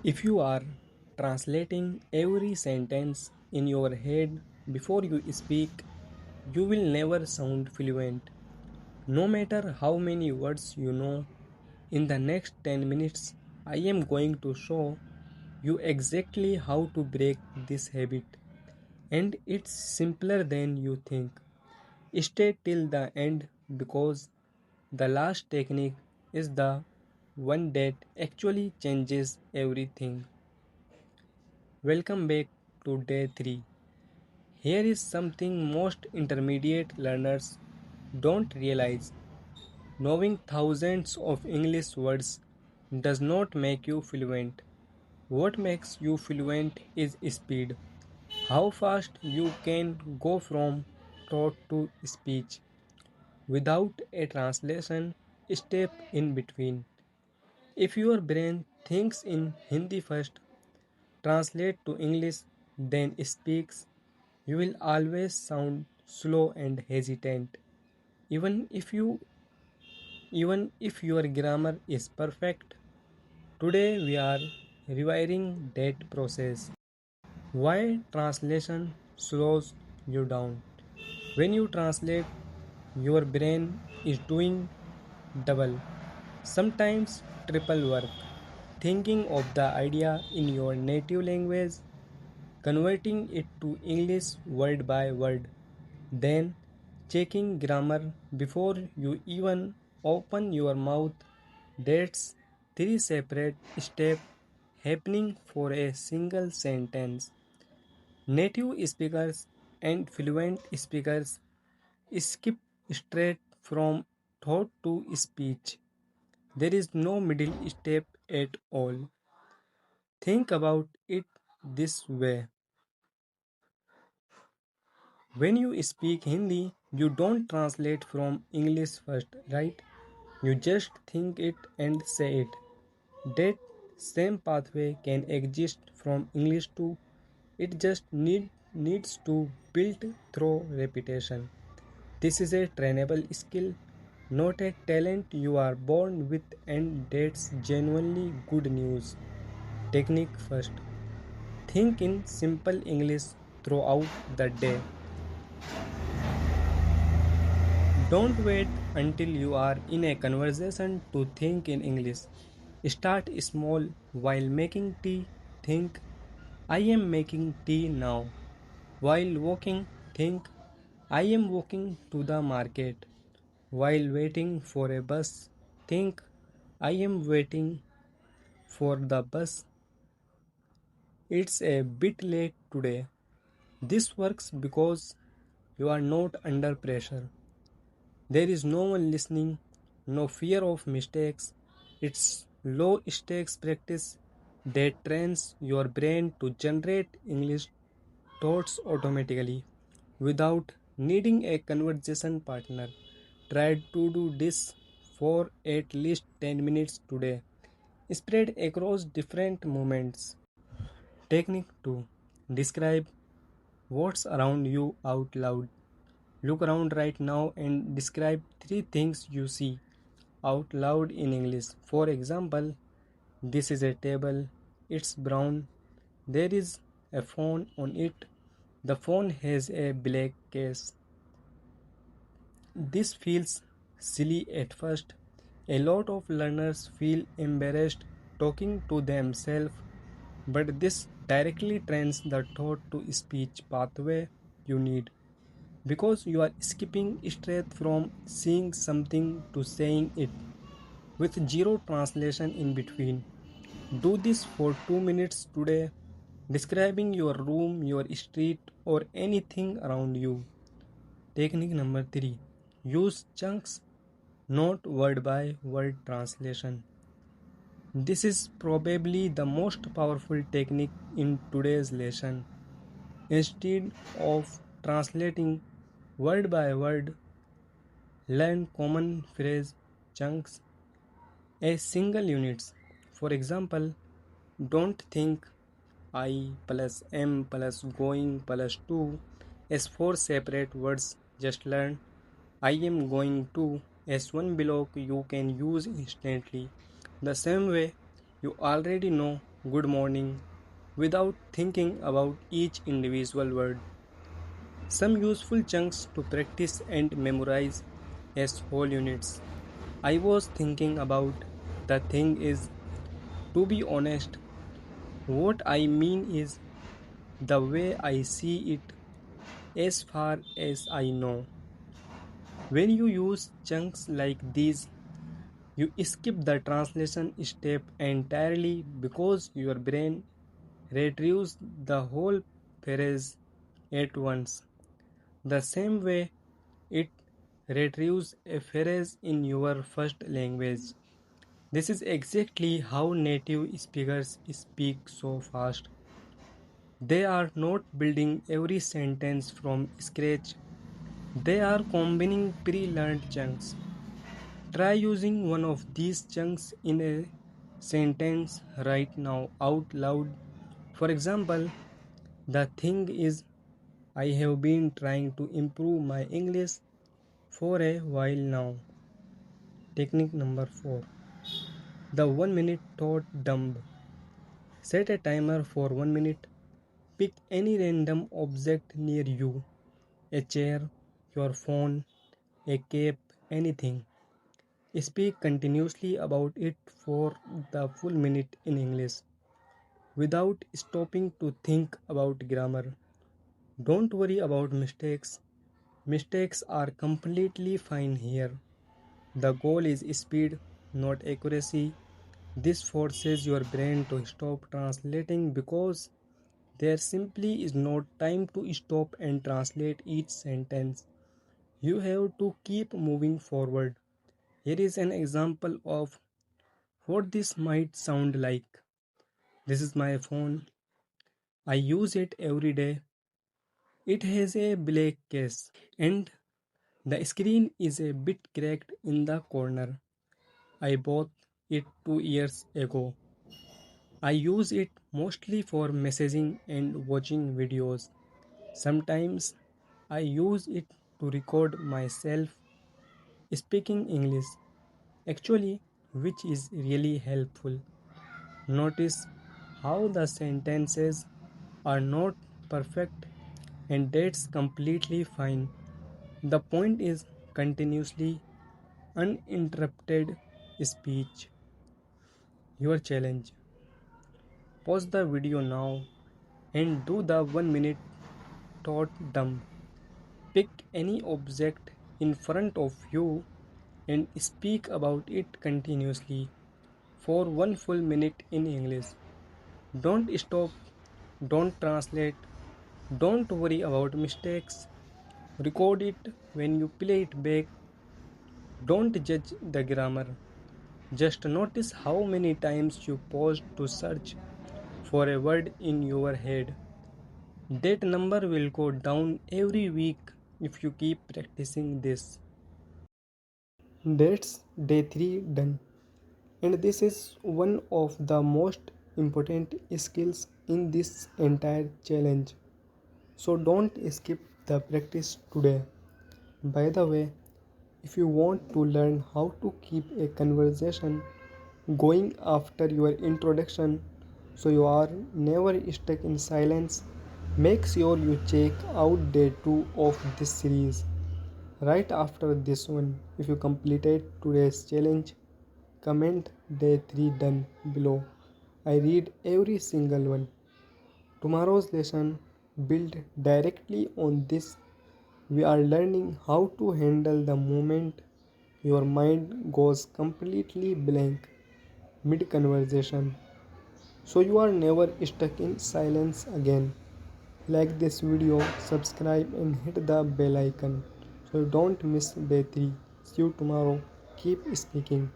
If you are translating every sentence in your head before you speak, you will never sound fluent. No matter how many words you know, in the next 10 minutes, I am going to show you exactly how to break this habit. And it's simpler than you think. Stay till the end because the last technique is the one that actually changes everything. Welcome back to day 3. Here is something most intermediate learners don't realize. Knowing thousands of English words does not make you fluent. What makes you fluent is speed. How fast you can go from thought to speech without a translation step in between. If your brain thinks in Hindi first, translate to English, then speaks, you will always sound slow and hesitant. Even if you even if your grammar is perfect, today we are rewiring that process. Why translation slows you down? When you translate, your brain is doing double, sometimes triple work, thinking of the idea in your native language, converting it to English word by word, then checking grammar before you even open your mouth. That's three separate steps happening for a single sentence. Native speakers and fluent speakers skip straight from thought to speech. There is no middle step at all. Think about it this way. When you speak Hindi, you don't translate from English first, right? You just think it and say it. That same pathway can exist from English too. It just needs to build through repetition. This is a trainable skill, not a talent you are born with, and that's genuinely good news. Technique first. Think in simple English throughout the day. Don't wait until you are in a conversation to think in English. Start small while making tea. Think, I am making tea now. While walking, think, I am walking to the market. While waiting for a bus, think, I am waiting for the bus. It's a bit late today. This works because you are not under pressure. There is no one listening, no fear of mistakes. It's low stakes practice that trains your brain to generate English thoughts automatically without needing a conversation partner. Try to do this for at least 10 minutes today, spread across different moments. Technique 2. Describe what's around you out loud. Look around right now and describe three things you see out loud in English. For example, this is a table, it's brown, there is a phone on it, the phone has a black case. This feels silly at first. A lot of learners feel embarrassed talking to themselves, but this directly trains the thought to speech pathway you need because you are skipping straight from seeing something to saying it with zero translation in between. Do this for 2 minutes today, describing your room, your street, or anything around you. Technique number 3. Use chunks, not word by word translation. This is probably the most powerful technique in today's lesson. Instead of translating word by word, learn common phrase chunks as single units. For example, don't think I plus am plus going plus to as four separate words. Just learn I am going to as one block you can use instantly. The same way you already know good morning without thinking about each individual word. Some useful chunks to practice and memorize as whole units. I was thinking about the thing is, to be honest, what I mean is the way I see it as far as I know. When you use chunks like these, you skip the translation step entirely because your brain retrieves the whole phrase at once, the same way it retrieves a phrase in your first language. This is exactly how native speakers speak so fast. They are not building every sentence from scratch, they are combining pre learned chunks. Try using one of these chunks in a sentence right now out loud. For example, the thing is, I have been trying to improve my English for a while now. Technique number 4. The 1 minute thought dump. Set a timer for 1 minute. Pick any random object near you, a chair, your phone, a cape, anything. Speak continuously about it for the full minute in English without stopping to think about grammar. Don't worry about mistakes. Mistakes are completely fine here. The goal is speed, not accuracy. This forces your brain to stop translating because there simply is no time to stop and translate each sentence. You have to keep moving forward. Here is an example of what this might sound like. This is my phone. I use it every day. It has a black case and the screen is a bit cracked in the corner. I bought it 2 years ago. I use it mostly for messaging and watching videos. Sometimes I use it to record myself speaking English, actually, which is really helpful. Notice how the sentences are not perfect, and that's completely fine. The point is continuously uninterrupted speech. Your challenge. Pause the video now and do the 1 minute thought dump. Pick any object in front of you and speak about it continuously for one full minute in English. Don't stop, don't translate, don't worry about mistakes. Record it when you play it back. Don't judge the grammar. Just notice how many times you pause to search for a word in your head. That number will go down every week if you keep practicing this. That's day 3 done. And this is one of the most important skills in this entire challenge. So don't skip the practice today. By the way, if you want to learn how to keep a conversation going after your introduction so you are never stuck in silence, make sure you check out day 2 of this series right after this one. If you completed today's challenge, comment day 3 done below. I read every single one. Tomorrow's lesson built directly on this. We are learning how to handle the moment your mind goes completely blank mid conversation so you are never stuck in silence again. Like this video, subscribe and hit the bell icon so you don't miss day 3. See you tomorrow. Keep speaking.